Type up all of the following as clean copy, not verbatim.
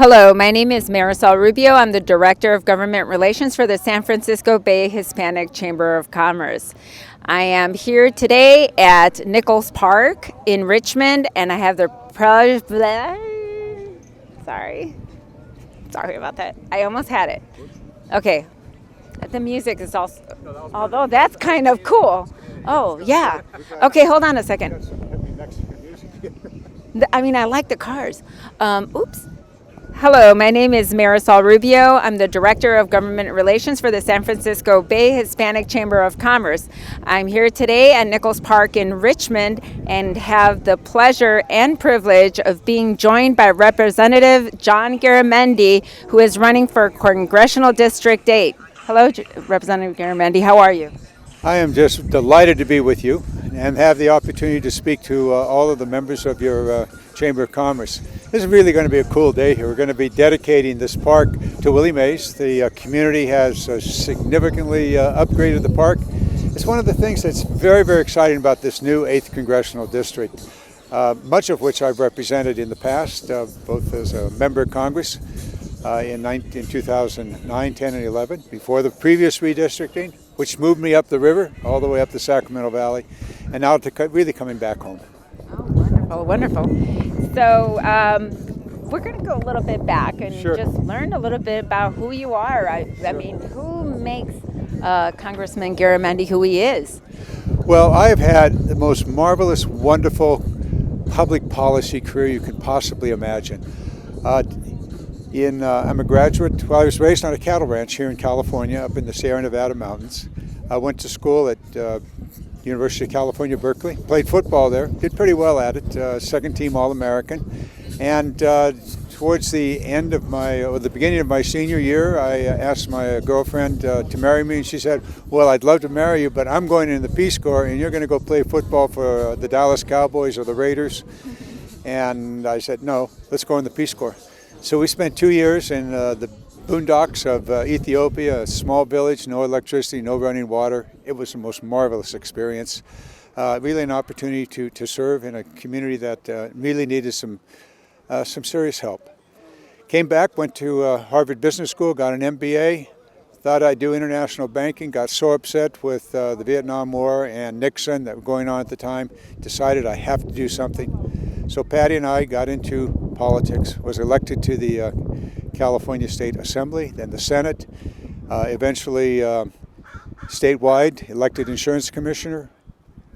Hello, my name is Marisol Rubio. I'm the Director of Government Relations for the San Francisco Bay Hispanic Chamber of Commerce. I am here today at Nichols Park in Richmond, and I have the sorry about that. I almost had it. Okay, the music is also, although that's kind of cool. Oh, yeah. Okay, hold on a second. I like the cars. Oops. Hello, my name is Marisol Rubio. I'm the Director of Government Relations for the San Francisco Bay Hispanic Chamber of Commerce. I'm here today at Nichols Park in Richmond and have the pleasure and privilege of being joined by Representative John Garamendi, who is running for Congressional District 8. Hello, Representative Garamendi. How are you? I am just delighted to be with you and have the opportunity to speak to all of the members of your Chamber of Commerce. This is really going to be a cool day here. We're going to be dedicating this park to Willie Mays. The community has significantly upgraded the park. It's one of the things that's very, very exciting about this new 8th Congressional District, much of which I've represented in the past, both as a member of Congress in 2009, 10, and 11, before the previous redistricting, which moved me up the river, all the way up the Sacramento Valley, and now to really coming back home. Oh, wonderful, wonderful. So we're going to go a little bit back and just learn a little bit about who you are. I mean, who makes Congressman Garamendi who he is? Well, I have had the most marvelous, wonderful public policy career you could possibly imagine. I'm a graduate. Well, I was raised on a cattle ranch here in California, up in the Sierra Nevada mountains. I went to school at University of California, Berkeley. Played football there. Did pretty well at it. Second team All-American. And towards the end of the beginning of my senior year, I asked my girlfriend to marry me, and she said, "Well, I'd love to marry you, but I'm going in the Peace Corps, and you're going to go play football for the Dallas Cowboys or the Raiders." And I said, "No, let's go in the Peace Corps." So we spent 2 years in the boondocks of Ethiopia, a small village, no electricity, no running water. It was the most marvelous experience. Really an opportunity to serve in a community that really needed some serious help. Came back, went to Harvard Business School, got an MBA, thought I'd do international banking, got so upset with the Vietnam War and Nixon that were going on at the time, decided I have to do something. So Patty and I got into politics, was elected to the California State Assembly, then the Senate, eventually statewide, elected insurance commissioner.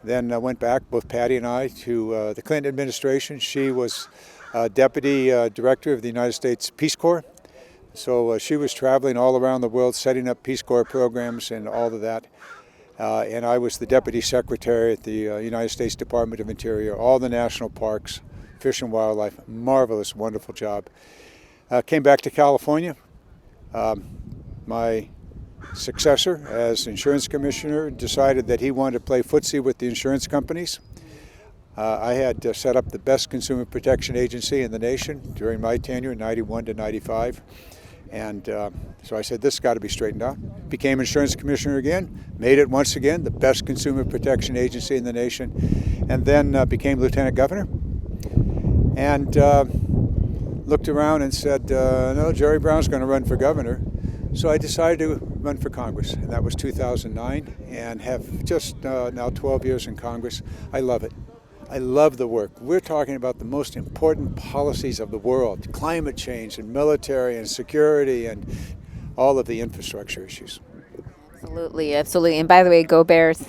Then went back, both Patty and I, to the Clinton administration. She was deputy director of the United States Peace Corps. So she was traveling all around the world, setting up Peace Corps programs and all of that. And I was the deputy secretary at the United States Department of Interior, all the national parks, Fish and Wildlife. Marvelous, wonderful job. Came back to California. My successor as insurance commissioner decided that he wanted to play footsie with the insurance companies. I had set up the best consumer protection agency in the nation during my tenure, 91 to 95. And so I said, this has got to be straightened out. Became insurance commissioner again, made it once again the best consumer protection agency in the nation, and then became lieutenant governor. And looked around and said, no, Jerry Brown's going to run for governor. So I decided to run for Congress, and that was 2009, and have just now 12 years in Congress. I love it. I love the work. We're talking about the most important policies of the world, climate change and military and security and all of the infrastructure issues. Absolutely, absolutely. And by the way, go Bears,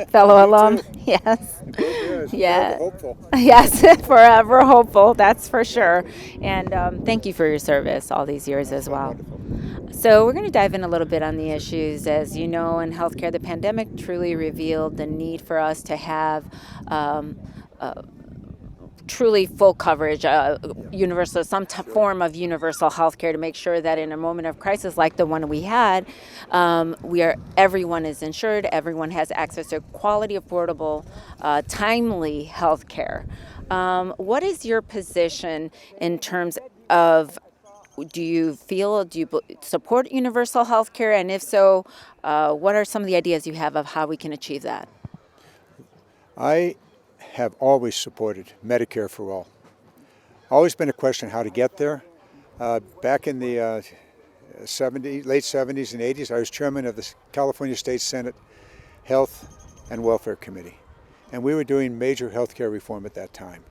fellow alum. Yes. Go Bears. Yeah. Forever hopeful. Yes, forever hopeful, that's for sure. And thank you for your service all these years as well. Wonderful. So we're going to dive in a little bit on the issues. As you know, in healthcare, the pandemic truly revealed the need for us to have truly full coverage, universal, form of universal health care to make sure that in a moment of crisis like the one we had, everyone is insured, everyone has access to quality, affordable, timely health care. What is your position in terms of, do you support universal health care? And if so, what are some of the ideas you have of how we can achieve that? I have always supported Medicare for all. Always been a question how to get there, Back in the late 70s and 80s, I was chairman of the California State Senate Health and Welfare Committee. And we were doing major healthcare reform at that time.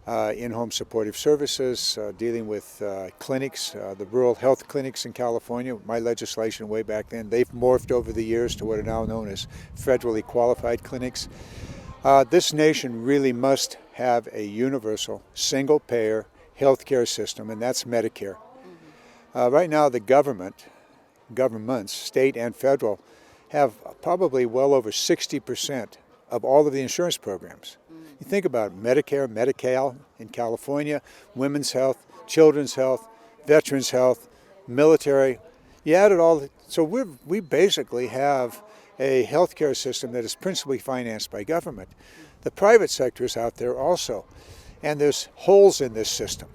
In-home supportive services, dealing with clinics, the rural health clinics in California. My legislation way back then, they've morphed over the years to what are now known as federally qualified clinics. This nation really must have a universal, single-payer healthcare system, and that's Medicare. Right now, the governments, state and federal, have probably well over 60% of all of the insurance programs. You think about Medicare, Medi-Cal in California, women's health, children's health, veterans health, military. You add it all, so we basically have a healthcare system that is principally financed by government. The private sector is out there also, and there's holes in this system.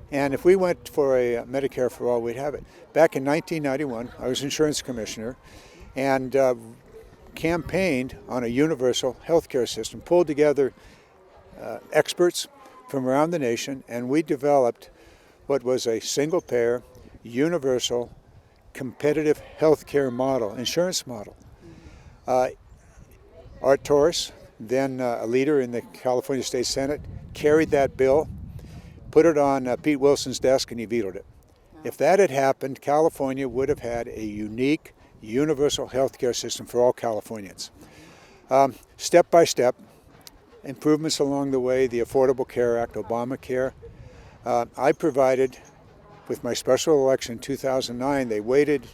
And if we went for a Medicare for all, we'd have it. Back in 1991, I was insurance commissioner, and campaigned on a universal healthcare system, pulled together experts from around the nation, and we developed what was a single-payer, universal, competitive healthcare model, insurance model. Art Torres, then a leader in the California State Senate, carried that bill, put it on Pete Wilson's desk, and he vetoed it. If that had happened, California would have had a unique, universal healthcare system for all Californians. Step by step, improvements along the way, the Affordable Care Act, Obamacare. I provided, with my special election in 2009, they waited,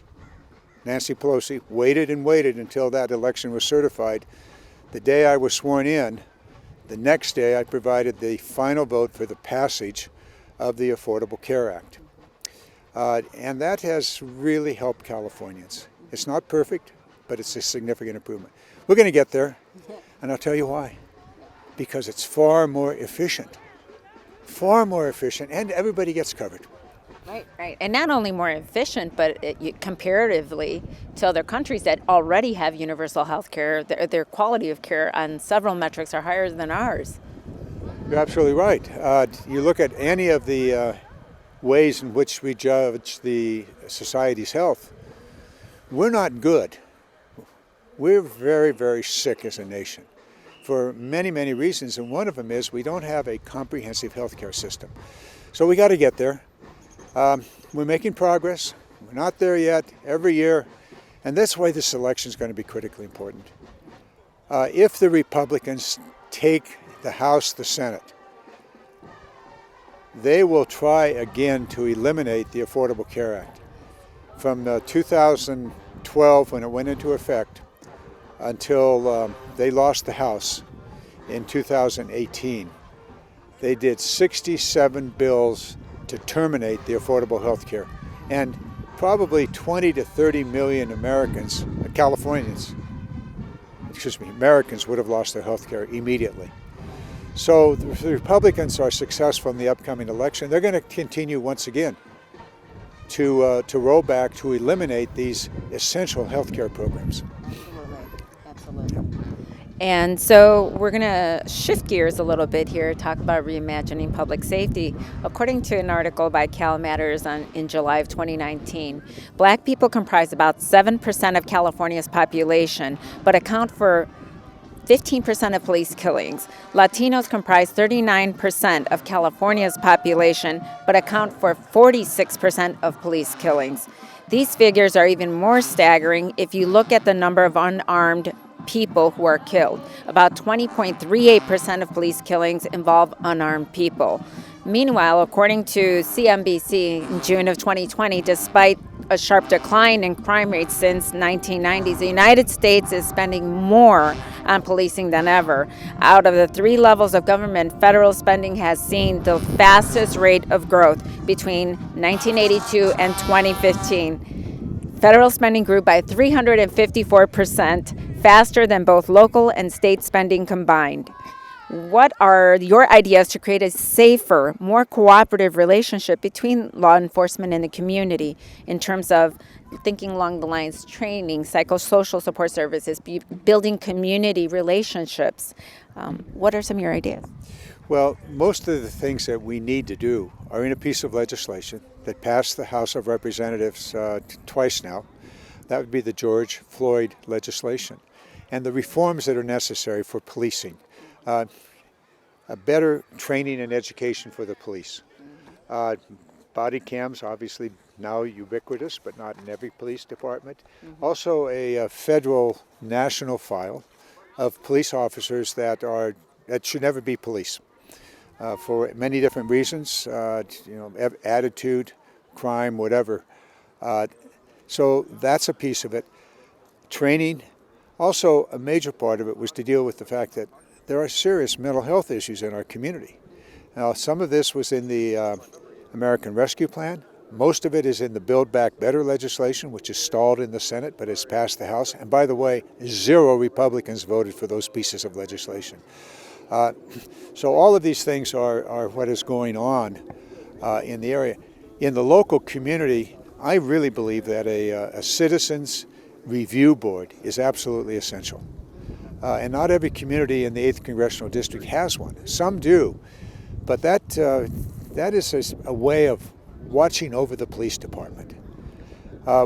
Nancy Pelosi waited and waited until that election was certified. The day I was sworn in, the next day I provided the final vote for the passage of the Affordable Care Act. And that has really helped Californians. It's not perfect, but it's a significant improvement. We're going to get there, and I'll tell you why. Because it's far more efficient, and everybody gets covered. Right. And not only more efficient, but comparatively to other countries that already have universal health care, their quality of care on several metrics are higher than ours. You're absolutely right. You look at any of the ways in which we judge the society's health, we're not good. We're very, very sick as a nation for many, many reasons, and one of them is we don't have a comprehensive healthcare system. So we got to get there. We're making progress. We're not there yet. Every year, and that's why this election is going to be critically important. If the Republicans take the House, the Senate, they will try again to eliminate the Affordable Care Act. From 2012, when it went into effect, until they lost the House in 2018, they did 67 bills to terminate the affordable health care. And probably 20 to 30 million Americans would have lost their health care immediately. So if the Republicans are successful in the upcoming election, they're going to continue once again to roll back, to eliminate these essential health care programs. Absolutely. And so we're going to shift gears a little bit here, talk about reimagining public safety. According to an article by Cal Matters in July of 2019, Black people comprise about 7% of California's population, but account for 15% of police killings. Latinos comprise 39% of California's population, but account for 46% of police killings. These figures are even more staggering if you look at the number of unarmed people who are killed. About 20.38% of police killings involve unarmed people. Meanwhile, according to CNBC in June of 2020, despite a sharp decline in crime rates since 1990s, the United States is spending more on policing than ever. Out of the three levels of government, federal spending has seen the fastest rate of growth between 1982 and 2015. Federal spending grew by 354%, faster than both local and state spending combined. What are your ideas to create a safer, more cooperative relationship between law enforcement and the community in terms of thinking along the lines, training, psychosocial support services, building community relationships? What are some of your ideas? Well, most of the things that we need to do are in a piece of legislation that passed the House of Representatives twice now. That would be the George Floyd legislation. And the reforms that are necessary for policing. A better training and education for the police. Body cams, obviously now ubiquitous, but not in every police department. Also a federal national file of police officers that should never be police. For many different reasons, attitude, crime, whatever. So that's a piece of it. Training. Also, a major part of it was to deal with the fact that there are serious mental health issues in our community. Now, some of this was in the American Rescue Plan. Most of it is in the Build Back Better legislation, which is stalled in the Senate, but has passed the House. And by the way, 0 Republicans voted for those pieces of legislation. So all of these things are what is going on in the area. In the local community, I really believe that a citizens review board is absolutely essential. And not every community in the 8th Congressional District has one. Some do, but that is a way of watching over the police department.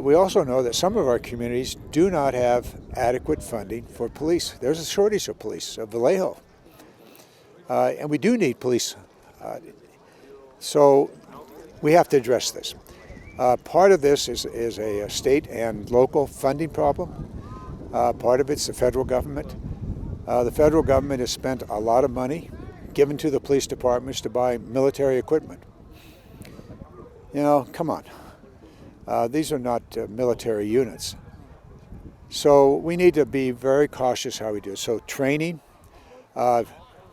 We also know that some of our communities do not have adequate funding for police. There's a shortage of police, of Vallejo. And we do need police. So we have to address this. Part of this is a state and local funding problem. Part of it's the federal government. The federal government has spent a lot of money given to the police departments to buy military equipment. Come on. These are not military units. So we need to be very cautious how we do it. So training,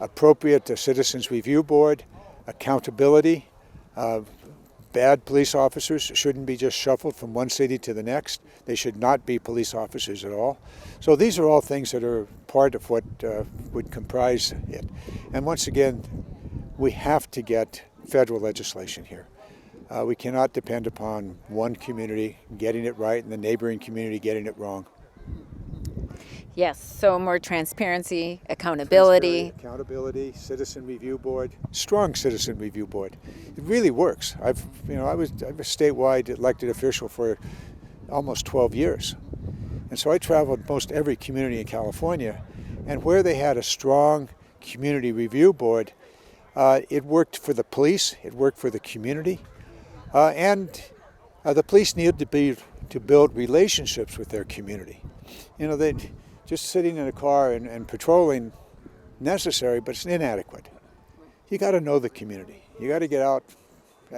appropriate citizens review board, accountability. Bad police officers shouldn't be just shuffled from one city to the next. They should not be police officers at all. So these are all things that are part of what would comprise it. And once again, we have to get federal legislation here. We cannot depend upon one community getting it right and the neighboring community getting it wrong. Yes, so more transparency, accountability. Accountability, citizen review board, strong citizen review board. It really works. I was a statewide elected official for almost 12 years. And so I traveled most every community in California, and where they had a strong community review board, it worked for the police, it worked for the community, and the police needed to build relationships with their community. Just sitting in a car and patrolling, necessary, but it's inadequate. You got to know the community. You got to get out,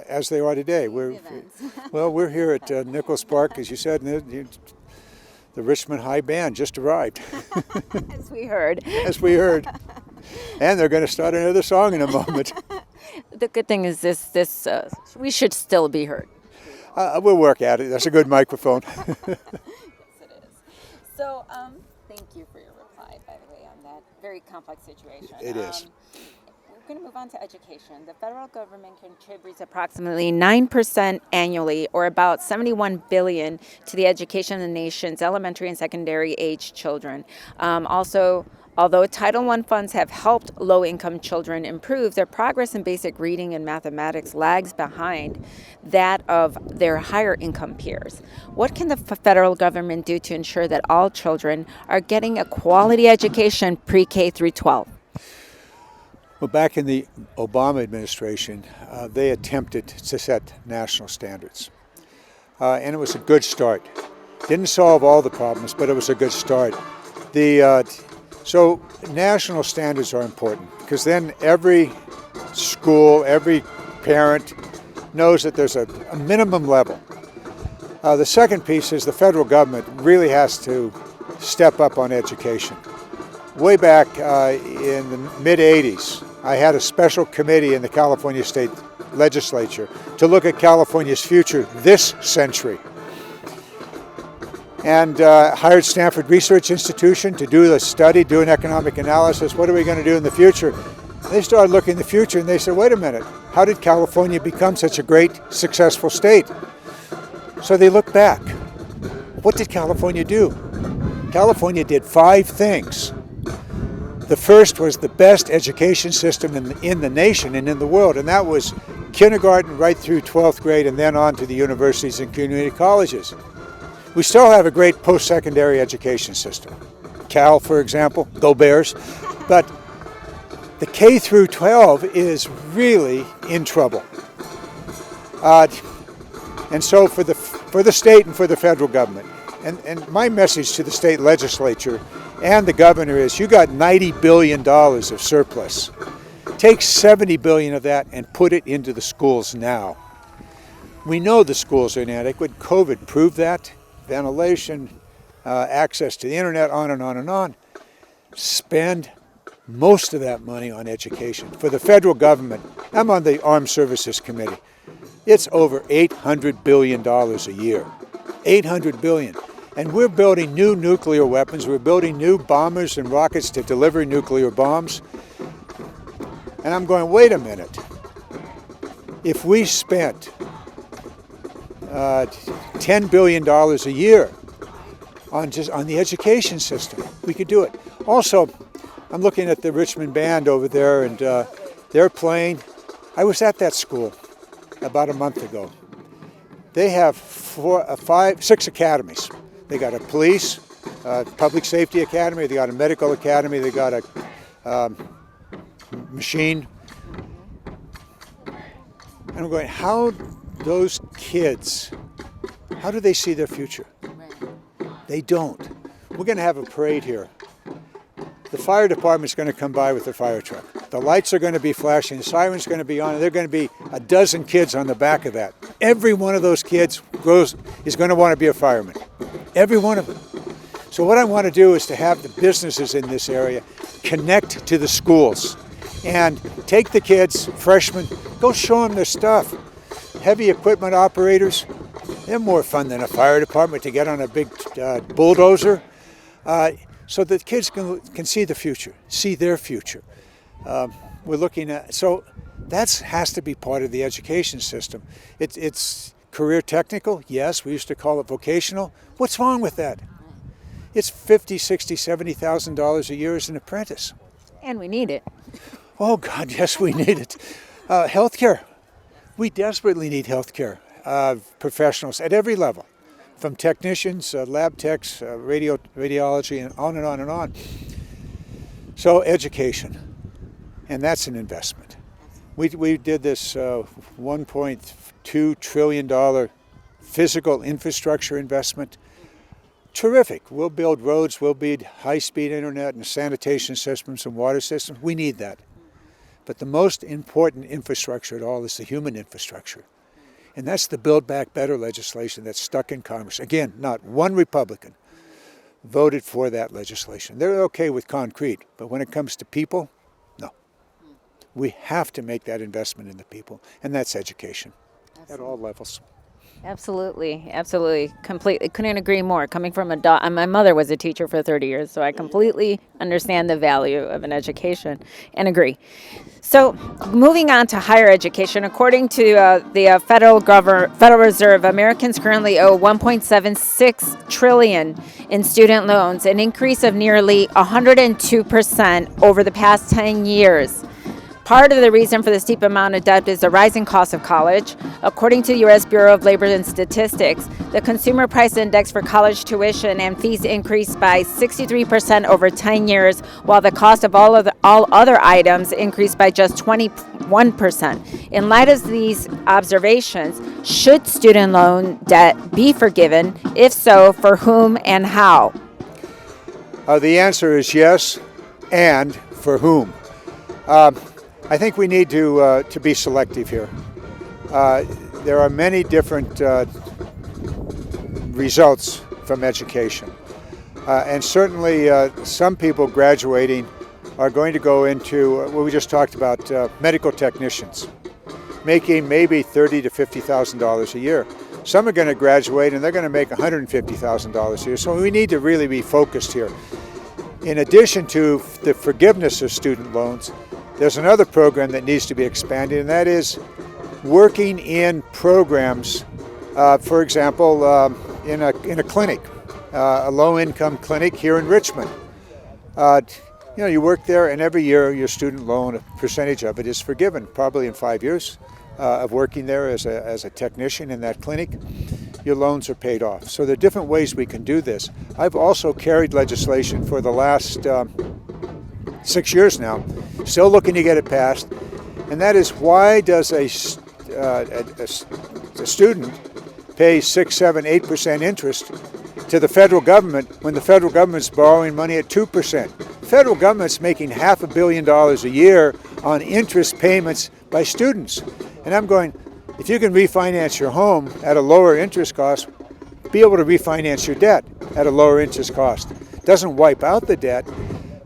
as they are today. We're here at Nichols Park, as you said. The Richmond High Band just arrived. As we heard. As we heard. And they're going to start another song in a moment. The good thing is this we should still be heard. We'll work at it. That's a good microphone. Yes, it is. So, thank you for your reply, by the way, on that very complex situation. It is. We're going to move on to education. The federal government contributes approximately 9% annually, or about $71 billion, to the education of the nation's elementary and secondary age children. Although Title I funds have helped low-income children improve, their progress in basic reading and mathematics lags behind that of their higher-income peers. What can the federal government do to ensure that all children are getting a quality education pre-K through 12? Well, back in the Obama administration, they attempted to set national standards. And it was a good start. Didn't solve all the problems, but it was a good start. So national standards are important because then every school, every parent knows that there's a minimum level. The second piece is the federal government really has to step up on education. Way back in the mid-'80s, I had a special committee in the California State Legislature to look at California's future this century. And hired Stanford Research Institution to do the study, do an economic analysis. What are we going to do in the future? They started looking in the future and they said, wait a minute, how did California become such a great, successful state? So they looked back. What did California do? California did 5 things. The first was the best education system in the nation and in the world, and that was kindergarten right through 12th grade and then on to the universities and community colleges. We still have a great post-secondary education system. Cal, for example, go Bears. But the K through 12 is really in trouble. And so for the state and for the federal government, and my message to the state legislature and the governor is, you got $90 billion of surplus. Take $70 billion of that and put it into the schools now. We know the schools are inadequate. COVID proved that. Ventilation, access to the internet, on and on and on. Spend most of that money on education. For the federal government, I'm on the Armed Services Committee. It's over $800 billion a year. $800 billion. And we're building new nuclear weapons. We're building new bombers and rockets to deliver nuclear bombs. And I'm going, wait a minute. If we spent $10 billion a year on the education system, we could do it. Also, I'm looking at the Richmond Band over there, and they're playing. I was at that school about a month ago. They have 6 academies. They got a police, public safety academy, they got a medical academy, they got a machine. And I'm going, how those kids, how do they see their future? They don't. We're going to have a parade here. The fire department's going to come by with their fire truck. The lights are going to be flashing, the siren's going to be on, and there are going to be a dozen kids on the back of that. Every one of those kids is going to want to be a fireman. Every one of them. So what I want to do is to have the businesses in this area connect to the schools and take the kids, freshmen, go show them their stuff. Heavy equipment operators, they're more fun than a fire department to get on a big bulldozer. So that kids can see the future, see their future. We're looking at, so that has to be part of the education system. It's career technical, yes, we used to call it vocational. What's wrong with that? It's $50,000, $60,000, $70,000 a year as an apprentice. And we need it. Oh God, yes, we need it. Healthcare, we desperately need healthcare professionals at every level. From technicians, lab techs, radiology, and on and on and on. So education, and that's an investment. We did this $1.2 trillion physical infrastructure investment. Terrific. We'll build roads, we'll build high-speed internet and sanitation systems and water systems. We need that. But the most important infrastructure at all is the human infrastructure. And that's the Build Back Better legislation that's stuck in Congress. Again, not one Republican voted for that legislation. They're okay with concrete, but when it comes to people, no. We have to make that investment in the people, and that's education. Absolutely. At all levels. Absolutely, absolutely, completely. Couldn't agree more. Coming from my mother was a teacher for 30 years, so I completely understand the value of an education and agree. So, moving on to higher education, according to the Federal Reserve, Americans currently owe $1.76 trillion in student loans, an increase of nearly 102% over the past 10 years. Part of the reason for the steep amount of debt is the rising cost of college. According to the U.S. Bureau of Labor and Statistics, the Consumer Price Index for college tuition and fees increased by 63% over 10 years, while the cost of all other items increased by just 21%. In light of these observations, should student loan debt be forgiven? If so, for whom and how? The answer is yes, and for whom? I think we need to be selective here. There are many different results from education. And certainly some people graduating are going to go into what we just talked about, medical technicians, making maybe $30,000 to $50,000 a year. Some are going to graduate and they're going to make $150,000 a year. So we need to really be focused here. In addition to the forgiveness of student loans, there's another program that needs to be expanded, and that is working in programs, for example, in a clinic, a low-income clinic here in Richmond. You work there, and every year your student loan, a percentage of it is forgiven. Probably in 5 years of working there as a technician in that clinic, your loans are paid off. So there are different ways we can do this. I've also carried legislation for the last 6 years now, still looking to get it passed, and that is, why does a student pay 6, 7, 8% interest to the federal government when the federal government's borrowing money at 2%? The federal government's making $500 million a year on interest payments by students. And I'm going, if you can refinance your home at a lower interest cost, be able to refinance your debt at a lower interest cost. Doesn't wipe out the debt,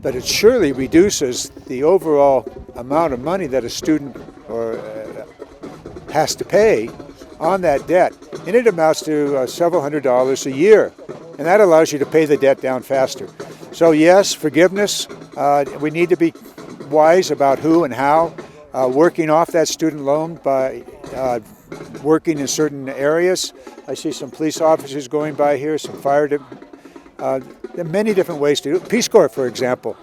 but it surely reduces the overall amount of money that a student has to pay on that debt. And it amounts to several $100s a year. And that allows you to pay the debt down faster. So yes, forgiveness. We need to be wise about who and how. Working off that student loan by working in certain areas. I see some police officers going by here, some fire. There are many different ways to do it. Peace Corps, for example.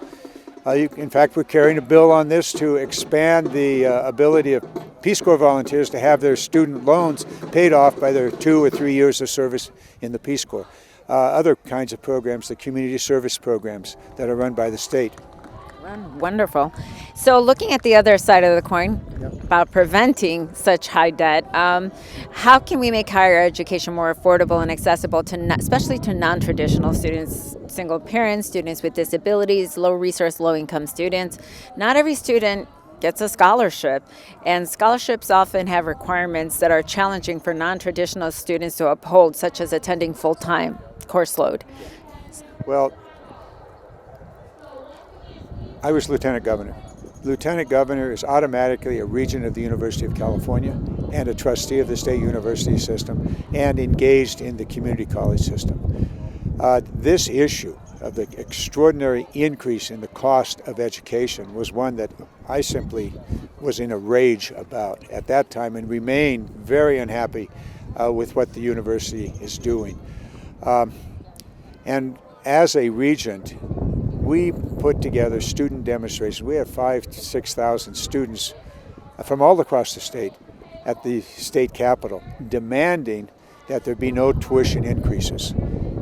In fact, we're carrying a bill on this to expand the ability of Peace Corps volunteers to have their student loans paid off by their 2 or 3 years of service in the Peace Corps. Other kinds of programs, the community service programs that are run by the state. Wonderful. So looking at the other side of the coin, about preventing such high debt, how can we make higher education more affordable and accessible to, especially to non-traditional students, single parents, students with disabilities, low resource, low income students? Not every student gets a scholarship, and scholarships often have requirements that are challenging for non-traditional students to uphold, such as attending full-time course load. Well, I was lieutenant governor. Lieutenant governor is automatically a regent of the University of California and a trustee of the state university system and engaged in the community college system. This issue of the extraordinary increase in the cost of education was one that I simply was in a rage about at that time, and remain very unhappy with what the university is doing. And as a regent, we put together student demonstrations. We had 5,000 to 6,000 students from all across the state at the state capitol demanding that there be no tuition increases.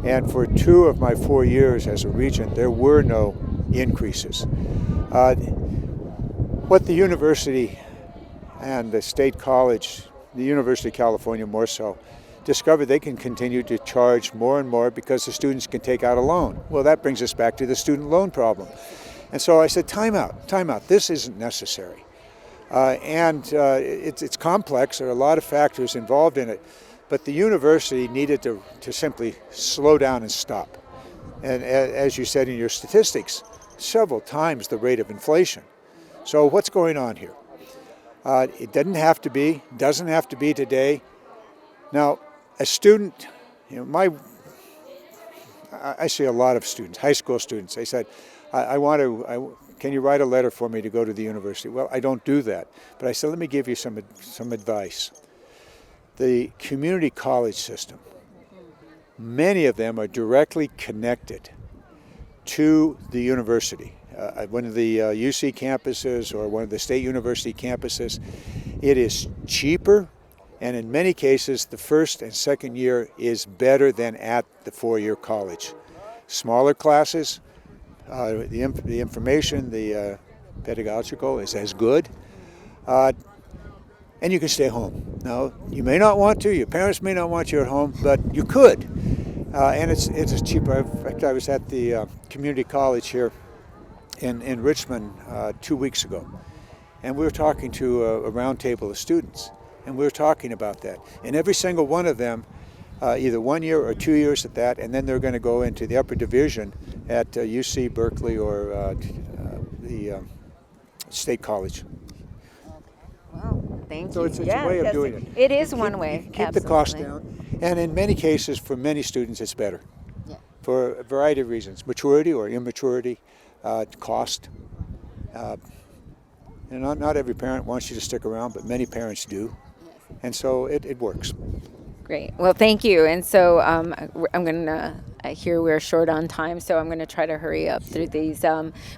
And for 2 of my 4 years as a regent, there were no increases. What the university and the state college, the University of California more so, discovered they can continue to charge more and more because the students can take out a loan. Well, that brings us back to the student loan problem. And so I said, time out. This isn't necessary. It's complex. There are a lot of factors involved in it. But the university needed to simply slow down and stop. And as you said in your statistics, several times the rate of inflation. So what's going on here? It doesn't have to be today. Now, a student, I see a lot of students, high school students. They said, can you write a letter for me to go to the university? Well, I don't do that. But I said, let me give you some advice. The community college system, many of them are directly connected to the university. One of the UC campuses or one of the state university campuses, it is cheaper, and in many cases the first and second year is better than at the 4-year college. Smaller classes, the information, the pedagogical is as good, and you can stay home. Now, you may not want to, your parents may not want you at home, but you could, and it's cheaper. In fact, I was at the community college here in Richmond 2 weeks ago, and we were talking to a round table of students, and we were talking about that. And every single one of them, either 1 year or 2 years at that, and then they're going to go into the upper division at UC Berkeley or the State College. Wow, thank you. So it's a way of doing it. It is one way. Keep the cost down, and in many cases, for many students, it's better. Yeah. For a variety of reasons, maturity or immaturity, cost. And not every parent wants you to stick around, but many parents do. And so it works. Great. Well, thank you. And so I'm going to I hear we're short on time, so I'm going to try to hurry up through these.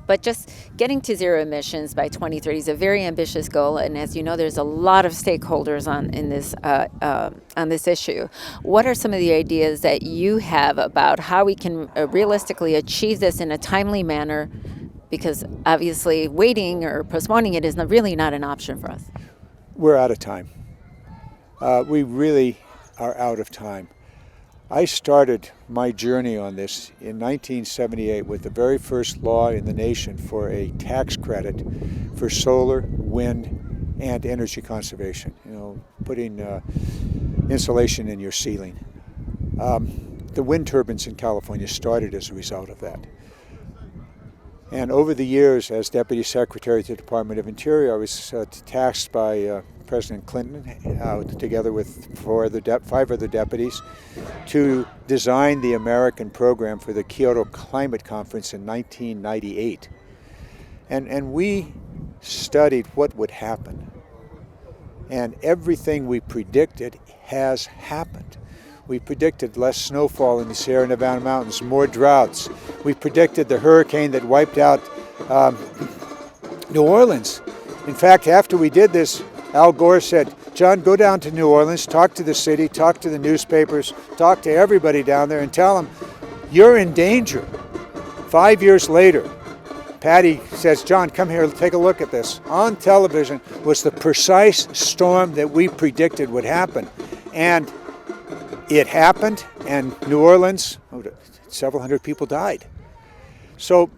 But just getting to zero emissions by 2030 is a very ambitious goal, and as you know, there's a lot of stakeholders on this issue. What are some of the ideas that you have about how we can realistically achieve this in a timely manner? Because obviously, waiting or postponing it is really not an option for us. We're out of time. We really are out of time. I started my journey on this in 1978 with the very first law in the nation for a tax credit for solar, wind, and energy conservation. Putting insulation in your ceiling. The wind turbines in California started as a result of that. And over the years, as Deputy Secretary to the Department of Interior, I was tasked by President Clinton, together with 5 other deputies, to design the American program for the Kyoto Climate Conference in 1998. And we studied what would happen. And everything we predicted has happened. We predicted less snowfall in the Sierra Nevada mountains, more droughts. We predicted the hurricane that wiped out New Orleans. In fact, after we did this, Al Gore said, "John, go down to New Orleans, talk to the city, talk to the newspapers, talk to everybody down there and tell them, you're in danger." 5 years later, Patty says, "John, come here, take a look at this." On television was the precise storm that we predicted would happen. And it happened, and New Orleans, several hundred people died. So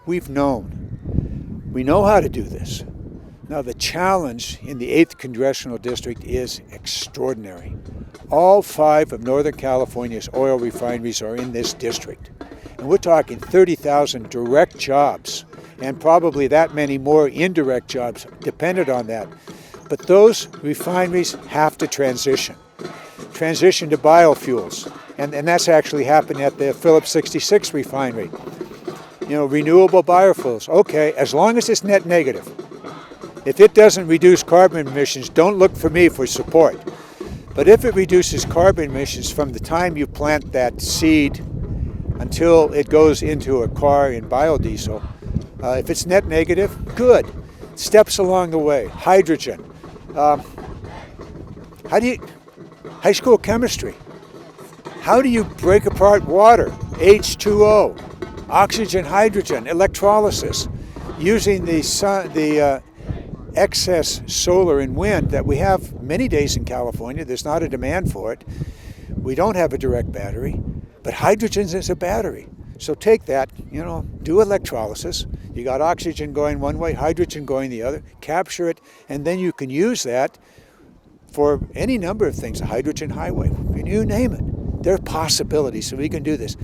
we've known. We know how to do this. Now the challenge in the 8th Congressional District is extraordinary. All 5 of Northern California's oil refineries are in this district. And we're talking 30,000 direct jobs, and probably that many more indirect jobs dependent on that. But those refineries have to transition to biofuels. And that's actually happened at the Phillips 66 refinery. Renewable biofuels. Okay, as long as it's net negative. If it doesn't reduce carbon emissions, don't look for me for support. But if it reduces carbon emissions from the time you plant that seed until it goes into a car in biodiesel, if it's net negative, good. Steps along the way. Hydrogen. High school chemistry. How do you break apart water? H2O, oxygen, hydrogen, electrolysis, using the excess solar and wind that we have many days in California. There's not a demand for it. We don't have a direct battery, but hydrogen is a battery. So take that, do electrolysis. You got oxygen going one way, hydrogen going the other, capture it, and then you can use that for any number of things, a hydrogen highway, you name it. There are possibilities, so we can do this.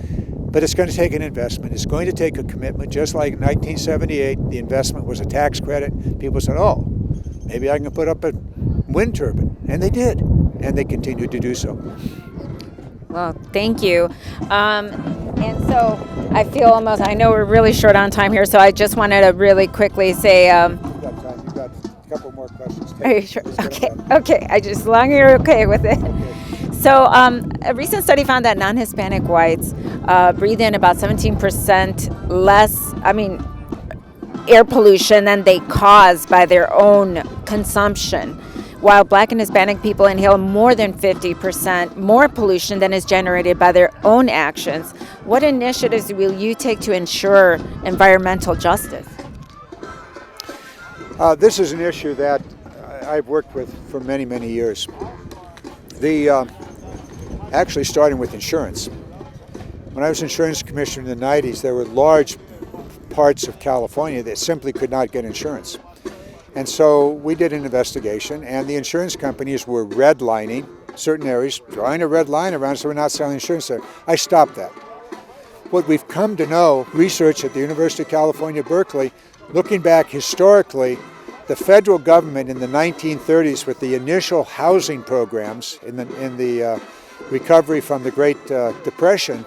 But it's going to take an investment. It's going to take a commitment. Just like in 1978, the investment was a tax credit. People said, oh, maybe I can put up a wind turbine. And they did. And they continued to do so. Well, thank you. And so I know we're really short on time here, so I just wanted to really quickly say... You've got time. You've got a couple more questions. Are you sure? Okay. As long as you're okay with it. Okay. So a recent study found that non-Hispanic whites breathe in about 17% less, air pollution than they cause by their own consumption, while Black and Hispanic people inhale more than 50% more pollution than is generated by their own actions. What initiatives will you take to ensure environmental justice? This is an issue that I've worked with for many, many years. Actually starting with insurance. When I was insurance commissioner in the 90s, there were large parts of California that simply could not get insurance. And so we did an investigation, and the insurance companies were redlining certain areas, drawing a red line around so we're not selling insurance there. I stopped that. What we've come to know, research at the University of California, Berkeley, looking back historically, the federal government in the 1930s with the initial housing programs in the recovery from the Great Depression,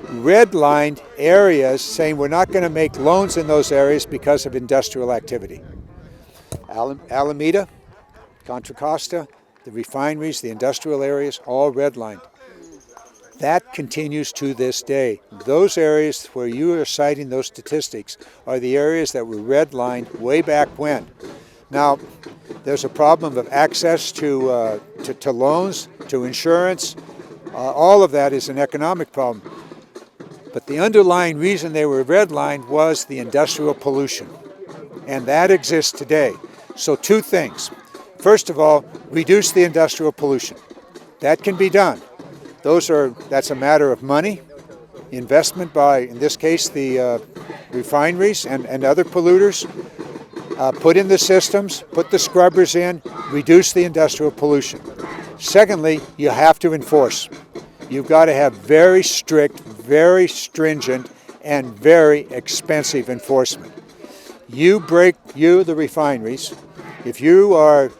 redlined areas saying we're not going to make loans in those areas because of industrial activity. Alameda, Contra Costa, the refineries, the industrial areas, all redlined. That continues to this day. Those areas where you are citing those statistics are the areas that were redlined way back when. Now, there's a problem of access to loans, to insurance. All of that is an economic problem. But the underlying reason they were redlined was the industrial pollution. And that exists today. So two things. First of all, reduce the industrial pollution. That can be done. That's a matter of money, investment by, in this case, the refineries and other polluters. Put in the systems, put the scrubbers in, reduce the industrial pollution. Secondly, you have to enforce. You've got to have very strict, very stringent, and very expensive enforcement. You, the refineries, if you are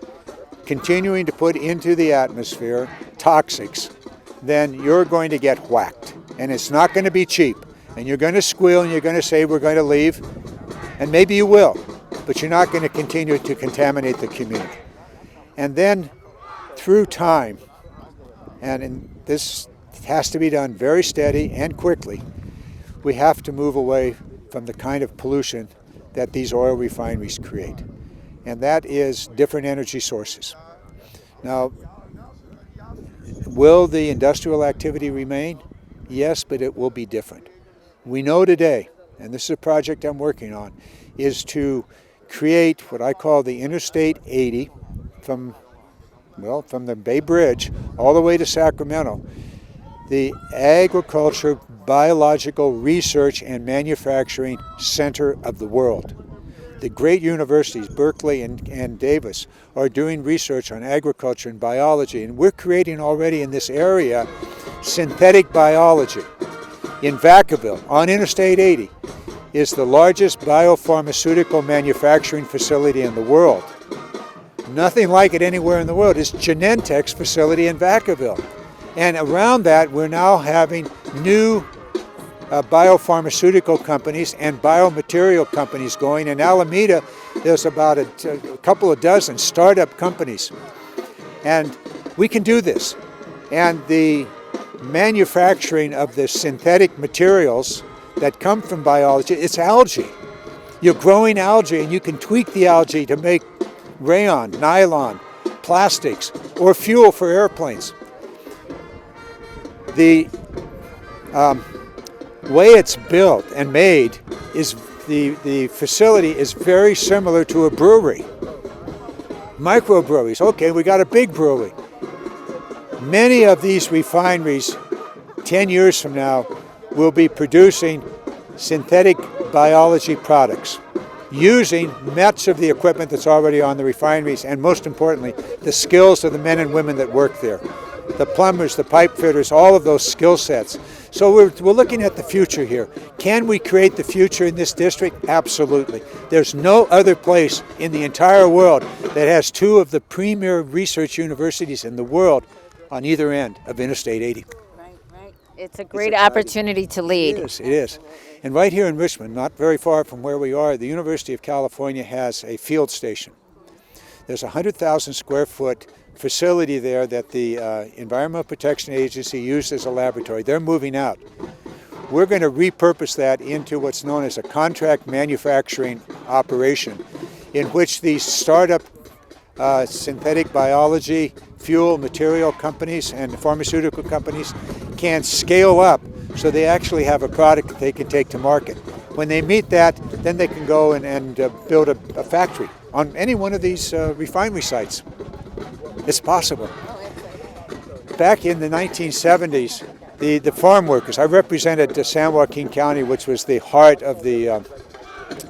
continuing to put into the atmosphere toxics, then you're going to get whacked. And it's not going to be cheap. And you're going to squeal and you're going to say, we're going to leave. And maybe you will, but you're not going to continue to contaminate the community. And then through time, and this has to be done very steady and quickly, we have to move away from the kind of pollution that these oil refineries create. And that is different energy sources. Now, will the industrial activity remain? Yes, but it will be different. We know today, and this is a project I'm working on, is to create what I call the Interstate 80 from the Bay Bridge all the way to Sacramento, the Agriculture, Biological Research and Manufacturing Center of the world. The great universities, Berkeley and Davis, are doing research on agriculture and biology, and we're creating already in this area synthetic biology. In Vacaville, on Interstate 80, is the largest biopharmaceutical manufacturing facility in the world. Nothing like it anywhere in the world. It's Genentech's facility in Vacaville. And around that, we're now having new biopharmaceutical companies and biomaterial companies going. In Alameda, there's about a couple of dozen startup companies. And we can do this. And the manufacturing of the synthetic materials that come from biology, it's algae. You're growing algae, and you can tweak the algae to make rayon, nylon, plastics, or fuel for airplanes. The way it's built and made is the facility is very similar to a brewery. Microbreweries. Okay, we got a big brewery. Many of these refineries 10 years from now will be producing synthetic biology products using much of the equipment that's already on the refineries, and most importantly, the skills of the men and women that work there. The plumbers, the pipe fitters, all of those skill sets. So we're looking at the future here. Can we create the future in this district? Absolutely. There's no other place in the entire world that has two of the premier research universities in the world on either end of Interstate 80. Right. It's a great opportunity to lead. It is. And right here in Richmond, not very far from where we are, the University of California has a field station. There's a 100,000 square foot facility there that the Environmental Protection Agency used as a laboratory. They're moving out. We're going to repurpose that into what's known as a contract manufacturing operation, in which these startup synthetic biology, fuel, material companies and pharmaceutical companies can scale up so they actually have a product that they can take to market. When they meet that, then they can go and build a factory on any one of these refinery sites. It's possible. Back in the 1970s, the farm workers, I represented San Joaquin County, which was the heart of the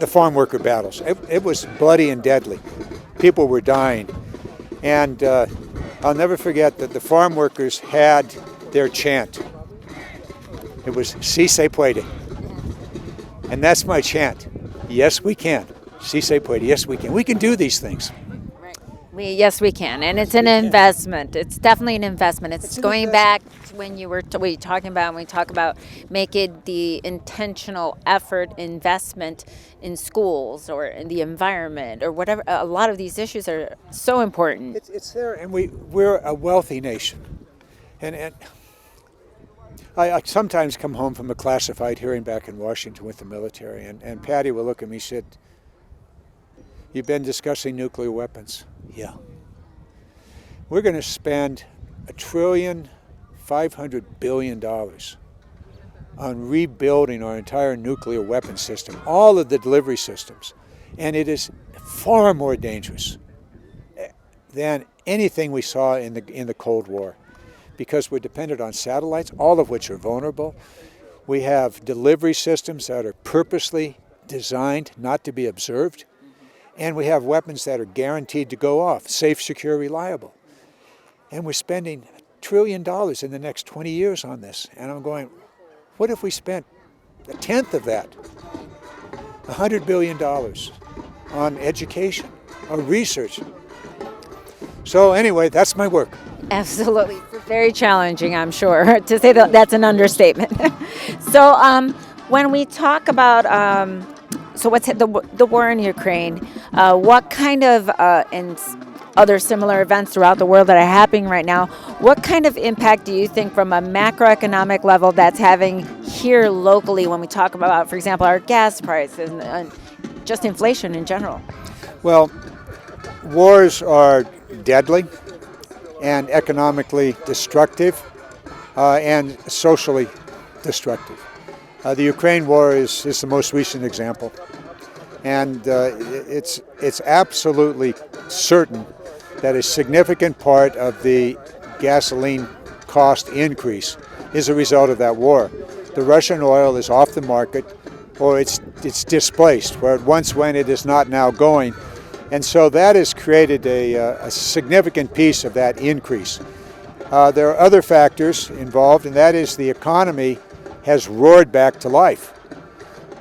farm worker battles. It was bloody and deadly. People were dying. And I'll never forget that the farm workers had their chant. It was, "Si se puede." And that's my chant. Yes, we can. Si se puede. Yes, we can. We can do these things. Yes, we can, and it's an investment. It's definitely an investment. It's going back to when you were talking about, when we talk about making the intentional effort investment in schools or in the environment or whatever. A lot of these issues are so important. It's there, and we're a wealthy nation, and I sometimes come home from a classified hearing back in Washington with the military, and Patty will look at me and said, "You've been discussing nuclear weapons." Yeah. We're going to spend $1,500,000,000 on rebuilding our entire nuclear weapon system, all of the delivery systems, and it is far more dangerous than anything we saw in the Cold War, because we're dependent on satellites, all of which are vulnerable. We have delivery systems that are purposely designed not to be observed, and we have weapons that are guaranteed to go off, safe, secure, reliable. And we're spending $1 trillion in the next 20 years on this. And I'm going, what if we spent a tenth of that, $100 billion, on education, on research? So anyway, that's my work. Absolutely. Very challenging, I'm sure. To say that's an understatement. So when we talk about, so what's the war in Ukraine, what kind of, and other similar events throughout the world that are happening right now, what kind of impact do you think from a macroeconomic level that's having here locally when we talk about, for example, our gas prices and just inflation in general? Well, wars are deadly and economically destructive and socially destructive. The Ukraine war is the most recent example. And it's absolutely certain that a significant part of the gasoline cost increase is a result of that war. The Russian oil is off the market, or it's displaced, where it once went, it is not now going. And so that has created a significant piece of that increase. There are other factors involved, and that is the economy has roared back to life.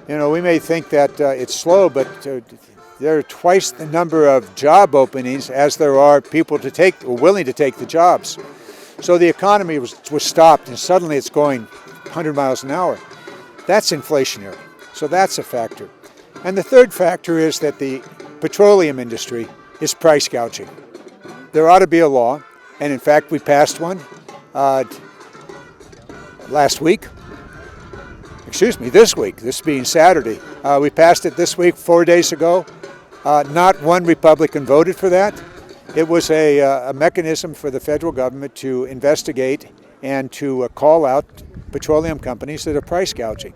You know, we may think that it's slow, but there are twice the number of job openings as there are people willing to take the jobs. So the economy was stopped, and suddenly it's going 100 miles an hour. That's inflationary. So that's a factor. And the third factor is that the petroleum industry is price gouging. There ought to be a law, and in fact we passed one this week, this being Saturday. We passed it this week, 4 days ago. Not one Republican voted for that. It was a mechanism for the federal government to investigate and to call out petroleum companies that are price gouging.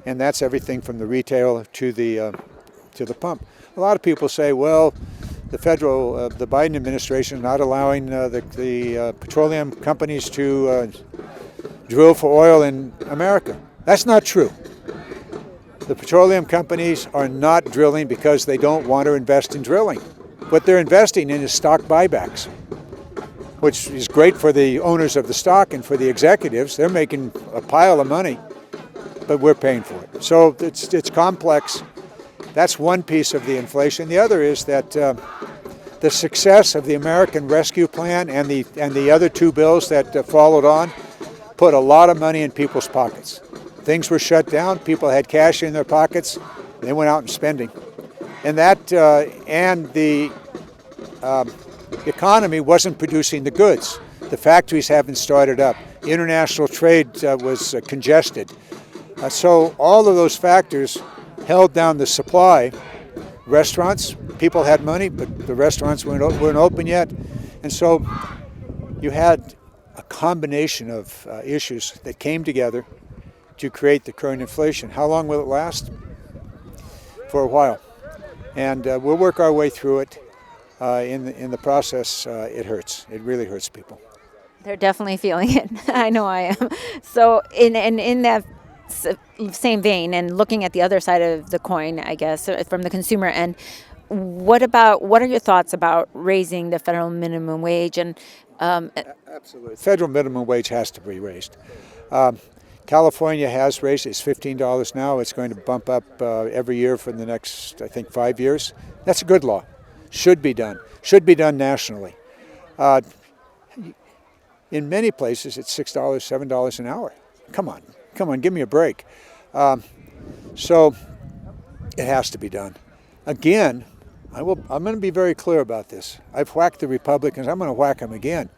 And that's everything from the retail to the pump. A lot of people say, well, the Biden administration is not allowing the petroleum companies to drill for oil in America. That's not true. The petroleum companies are not drilling because they don't want to invest in drilling. What they're investing in is stock buybacks, which is great for the owners of the stock and for the executives. They're making a pile of money, but we're paying for it. So it's complex. That's one piece of the inflation. The other is that the success of the American Rescue Plan and the other two bills that followed on put a lot of money in people's pockets. Things were shut down. People had cash in their pockets. They went out and spending. And the economy wasn't producing the goods. The factories haven't started up. International trade was congested. So all of those factors held down the supply. Restaurants, people had money, but the restaurants weren't open yet. And so you had a combination of issues that came together to create the current inflation. How long will it last? For a while. And we'll work our way through it. In the process, it hurts. It really hurts people. They're definitely feeling it. I know I am. So in that same vein, and looking at the other side of the coin, I guess, from the consumer end, what are your thoughts about raising the federal minimum wage? And absolutely, federal minimum wage has to be raised. California has raised it. It's $15 now. It's going to bump up every year for the next, I think, 5 years. That's a good law. Should be done. Should be done nationally. In many places, it's $6, $7 an hour. Come on, give me a break. So it has to be done. Again, I'm going to be very clear about this. I've whacked the Republicans. I'm going to whack them again.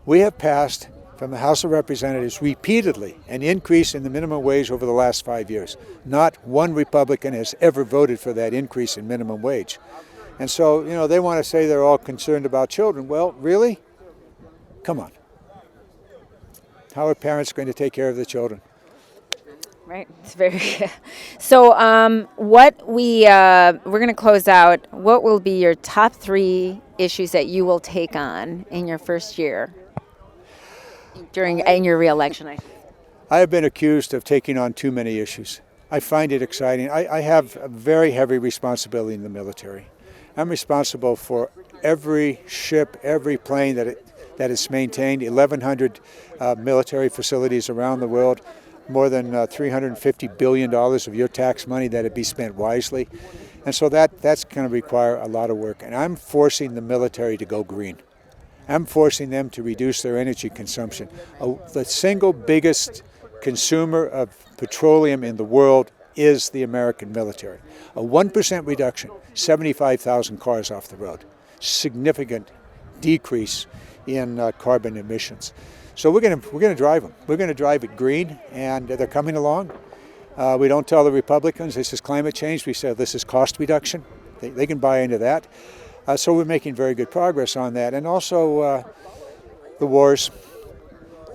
We have passed from the House of Representatives repeatedly an increase in the minimum wage over the last 5 years. Not one Republican has ever voted for that increase in minimum wage. And so, they want to say they're all concerned about children. Well, really? Come on. How are parents going to take care of the children? Right. It's very. So, what we're going to close out. What will be your top 3 issues that you will take on in your first year in your reelection? I have been accused of taking on too many issues. I find it exciting. I have a very heavy responsibility in the military. I'm responsible for every ship, every plane that is maintained, 1,100 military facilities around the world, more than $350 billion of your tax money that it be spent wisely. And so that's going to require a lot of work. And I'm forcing the military to go green. I'm forcing them to reduce their energy consumption. The single biggest consumer of petroleum in the world is the American military. A 1% reduction, 75,000 cars off the road. Significant decrease in carbon emissions. So we're going to drive them. We're going to drive it green, and they're coming along. We don't tell the Republicans this is climate change. We say this is cost reduction. They can buy into that. So we're making very good progress on that. And also the wars.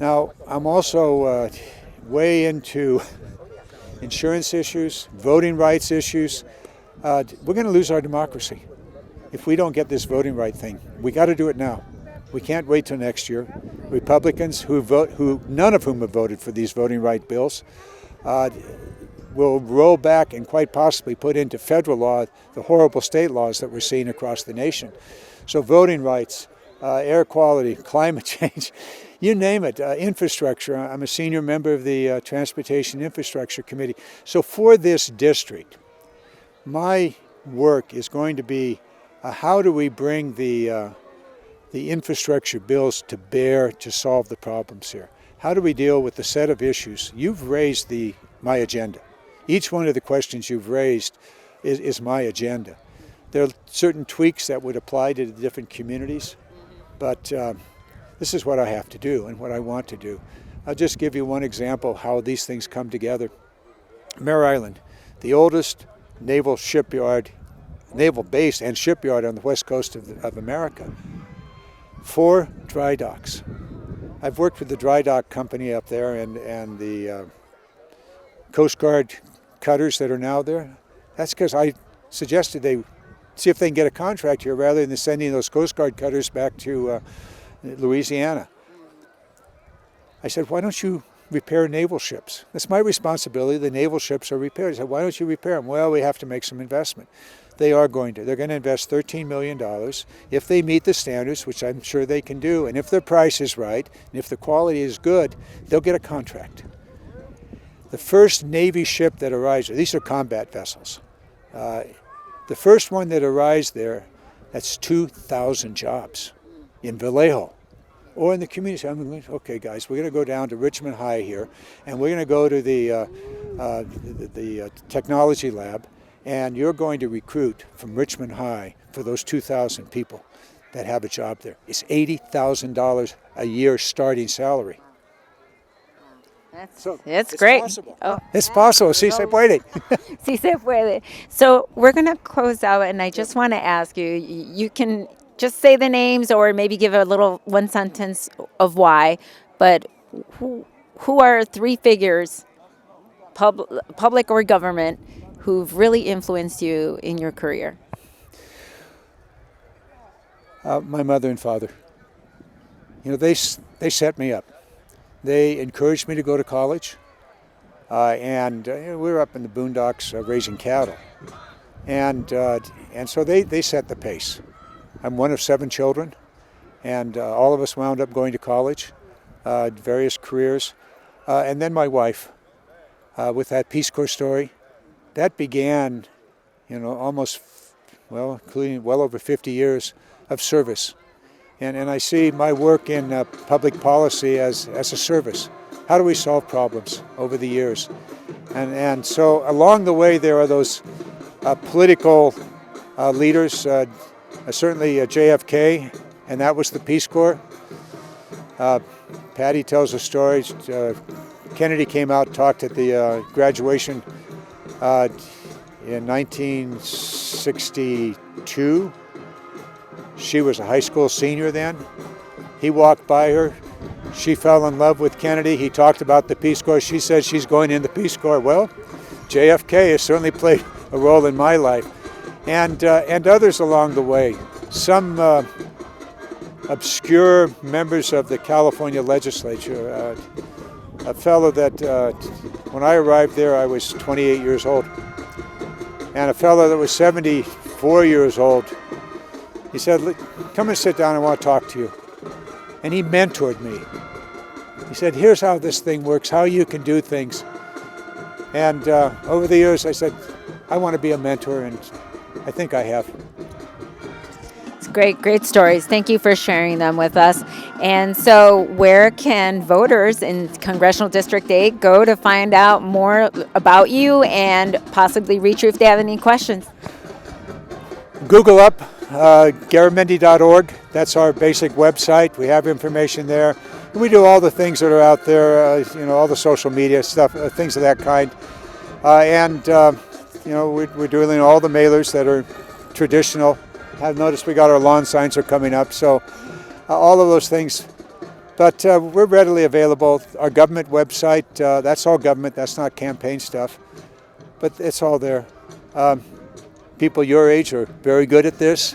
Now, I'm also way into insurance issues, voting rights issues. We're going to lose our democracy if we don't get this voting right thing. We got to do it now. We can't wait till next year. Republicans who none of whom have voted for these voting right bills, will roll back and quite possibly put into federal law the horrible state laws that we're seeing across the nation. So voting rights, air quality, climate change, you name it, infrastructure. I'm a senior member of the Transportation Infrastructure Committee. So for this district, my work is going to be how do we bring the infrastructure bills to bear to solve the problems here? How do we deal with the set of issues? You've raised my agenda. Each one of the questions you've raised is my agenda. There are certain tweaks that would apply to the different communities, but this is what I have to do and what I want to do. I'll just give you one example how these things come together. Mare Island, the oldest naval base and shipyard on the west coast of America. 4 dry docks. I've worked with the dry dock company up there and the Coast Guard cutters that are now there. That's because I suggested they see if they can get a contract here rather than sending those Coast Guard cutters back to Louisiana. I said, why don't you repair naval ships? That's my responsibility. The naval ships are repaired. I said, why don't you repair them? Well, we have to make some investment. They are going to. They're going to invest $13 million if they meet the standards, which I'm sure they can do, and if the price is right, and if the quality is good, they'll get a contract. The first Navy ship that arrives, these are combat vessels. The first one that arrives there, that's 2,000 jobs in Vallejo or in the community. I'm going, okay, guys, we're going to go down to Richmond High here, and we're going to go to the technology lab, and you're going to recruit from Richmond High for those 2,000 people that have a job there. It's $80,000 a year starting salary. That's great. Possible. Oh, it's possible. Si se puede. Si se puede. So we're going to close out, and I just want to ask you, you can just say the names or maybe give a little one sentence of why, but who are 3 figures, public or government, who've really influenced you in your career? My mother and father. They set me up. They encouraged me to go to college, and we were up in the boondocks raising cattle, and so they set the pace. I'm one of 7 children, and all of us wound up going to college, various careers, and then my wife, with that Peace Corps story, that began, including well over 50 years of service. And I see my work in public policy as a service. How do we solve problems over the years? And so along the way there are those political leaders, certainly JFK, and that was the Peace Corps. Patty tells a story. Kennedy came out, talked at the graduation in 1962. She was a high school senior then. He walked by her. She fell in love with Kennedy. He talked about the Peace Corps. She said she's going in the Peace Corps. Well, JFK has certainly played a role in my life, and others along the way. Some obscure members of the California legislature. A fellow that, when I arrived there, I was 28 years old, and a fellow that was 74 years old. He said, "Come and sit down, I want to talk to you." And he mentored me. He said, "Here's how this thing works, how you can do things." And over the years, I said, I want to be a mentor, and I think I have. It's great stories. Thank you for sharing them with us. And so where can voters in Congressional District 8 go to find out more about you and possibly reach you if they have any questions? Google up Garamendi.org. That's our basic website. We have information there. We do all the things that are out there, all the social media stuff, things of that kind. We're doing all the mailers that are traditional. I've noticed we got our lawn signs are coming up, so all of those things. But we're readily available. Our government website, that's all government. That's not campaign stuff, but it's all there. People your age are very good at this,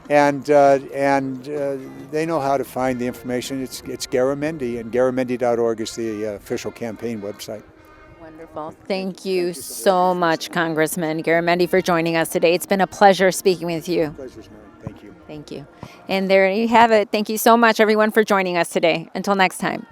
and they know how to find the information. It's Garamendi, and Garamendi.org is the official campaign website. Wonderful. Thank you so much, Congressman Garamendi, for joining us today. It's been a pleasure speaking with you. Pleasure's mine. Thank you. Thank you. And there you have it. Thank you so much, everyone, for joining us today. Until next time.